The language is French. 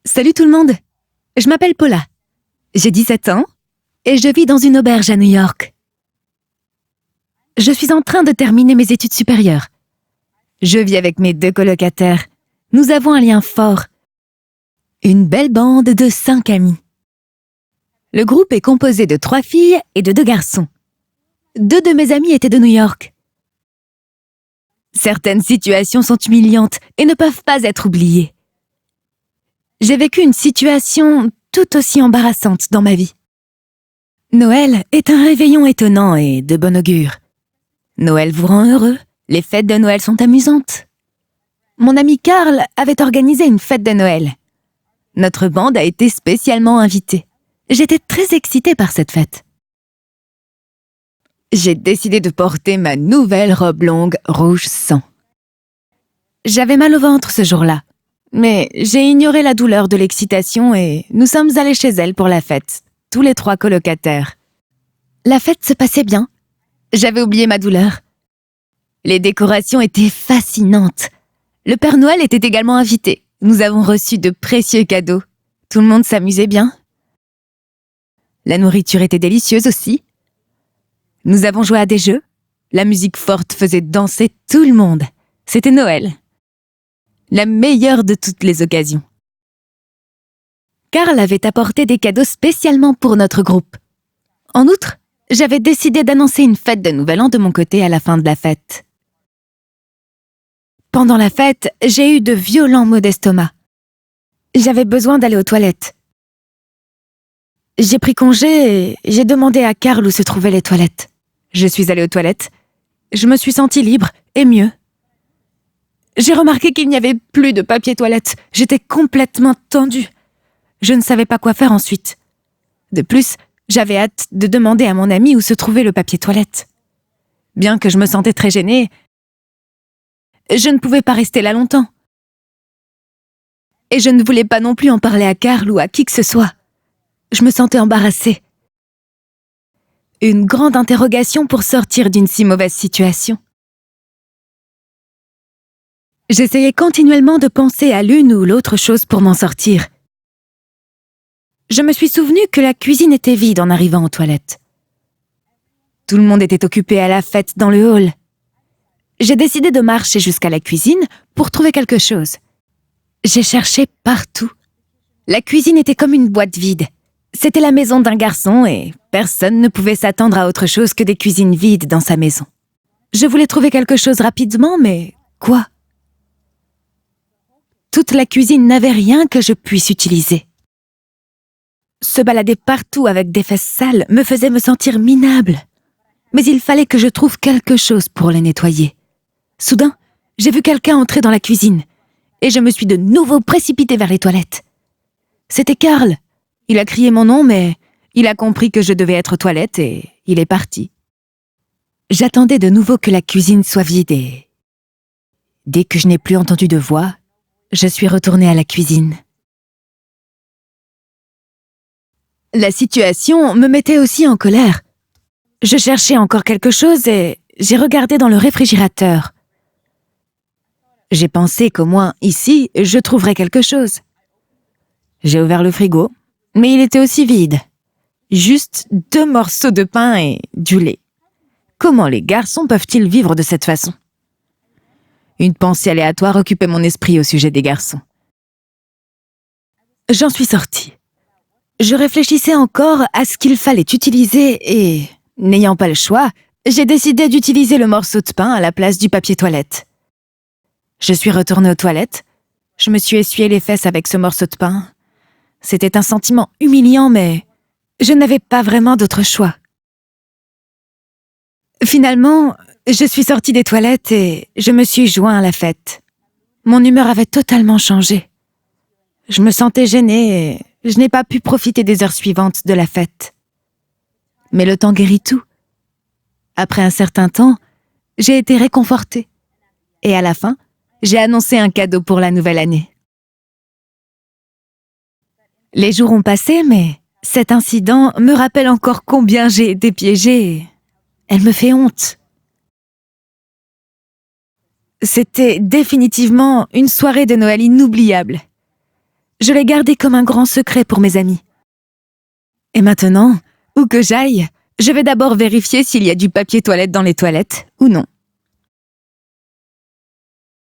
Salut tout le monde, je m'appelle Paula, j'ai 17 ans et je vis dans une auberge à New York. Je suis en train de terminer mes études supérieures. Je vis avec mes 2 colocataires. Nous avons un lien fort. Une belle bande de 5 amis. Le groupe est composé de 3 filles et de 2 garçons. 2 de mes amis étaient de New York. Certaines situations sont humiliantes et ne peuvent pas être oubliées. J'ai vécu une situation tout aussi embarrassante dans ma vie. Noël est un réveillon étonnant et de bon augure. Noël vous rend heureux, les fêtes de Noël sont amusantes. Mon ami Karl avait organisé une fête de Noël. Notre bande a été spécialement invitée. J'étais très excitée par cette fête. J'ai décidé de porter ma nouvelle robe longue rouge sang. J'avais mal au ventre ce jour-là, mais j'ai ignoré la douleur de l'excitation et nous sommes allés chez elle pour la fête, tous les 3 colocataires. La fête se passait bien. J'avais oublié ma douleur. Les décorations étaient fascinantes. Le Père Noël était également invité. Nous avons reçu de précieux cadeaux. Tout le monde s'amusait bien. La nourriture était délicieuse aussi. Nous avons joué à des jeux. La musique forte faisait danser tout le monde. C'était Noël. La meilleure de toutes les occasions. Karl avait apporté des cadeaux spécialement pour notre groupe. En outre, j'avais décidé d'annoncer une fête de Nouvel An de mon côté à la fin de la fête. Pendant la fête, j'ai eu de violents maux d'estomac. J'avais besoin d'aller aux toilettes. J'ai pris congé et j'ai demandé à Karl où se trouvaient les toilettes. Je suis allée aux toilettes. Je me suis sentie libre et mieux. J'ai remarqué qu'il n'y avait plus de papier toilette. J'étais complètement tendue. Je ne savais pas quoi faire ensuite. De plus, j'avais hâte de demander à mon ami où se trouvait le papier toilette. Bien que je me sentais très gênée, je ne pouvais pas rester là longtemps. Et je ne voulais pas non plus en parler à Karl ou à qui que ce soit. Je me sentais embarrassée. Une grande interrogation pour sortir d'une si mauvaise situation. J'essayais continuellement de penser à l'une ou l'autre chose pour m'en sortir. Je me suis souvenue que la cuisine était vide en arrivant aux toilettes. Tout le monde était occupé à la fête dans le hall. J'ai décidé de marcher jusqu'à la cuisine pour trouver quelque chose. J'ai cherché partout. La cuisine était comme une boîte vide. C'était la maison d'un garçon et personne ne pouvait s'attendre à autre chose que des cuisines vides dans sa maison. Je voulais trouver quelque chose rapidement, mais quoi? Toute la cuisine n'avait rien que je puisse utiliser. Se balader partout avec des fesses sales me faisait me sentir minable. Mais il fallait que je trouve quelque chose pour les nettoyer. Soudain, j'ai vu quelqu'un entrer dans la cuisine et je me suis de nouveau précipitée vers les toilettes. C'était Karl. Il a crié mon nom, mais il a compris que je devais être aux toilettes et il est parti. J'attendais de nouveau que la cuisine soit vide et dès que je n'ai plus entendu de voix, je suis retournée à la cuisine. La situation me mettait aussi en colère. Je cherchais encore quelque chose et j'ai regardé dans le réfrigérateur. J'ai pensé qu'au moins ici, je trouverais quelque chose. J'ai ouvert le frigo, mais il était aussi vide. Juste 2 morceaux de pain et du lait. Comment les garçons peuvent-ils vivre de cette façon? Une pensée aléatoire occupait mon esprit au sujet des garçons. J'en suis sortie. Je réfléchissais encore à ce qu'il fallait utiliser et, n'ayant pas le choix, j'ai décidé d'utiliser le morceau de pain à la place du papier toilette. Je suis retournée aux toilettes. Je me suis essuyé les fesses avec ce morceau de pain. C'était un sentiment humiliant, mais je n'avais pas vraiment d'autre choix. Finalement, je suis sortie des toilettes et je me suis joint à la fête. Mon humeur avait totalement changé. Je me sentais gênée et je n'ai pas pu profiter des heures suivantes de la fête. Mais le temps guérit tout. Après un certain temps, j'ai été réconfortée. Et à la fin, j'ai annoncé un cadeau pour la nouvelle année. Les jours ont passé, mais cet incident me rappelle encore combien j'ai été piégée. Elle me fait honte. C'était définitivement une soirée de Noël inoubliable. Je l'ai gardé comme un grand secret pour mes amis. Et maintenant, où que j'aille, je vais d'abord vérifier s'il y a du papier toilette dans les toilettes ou non.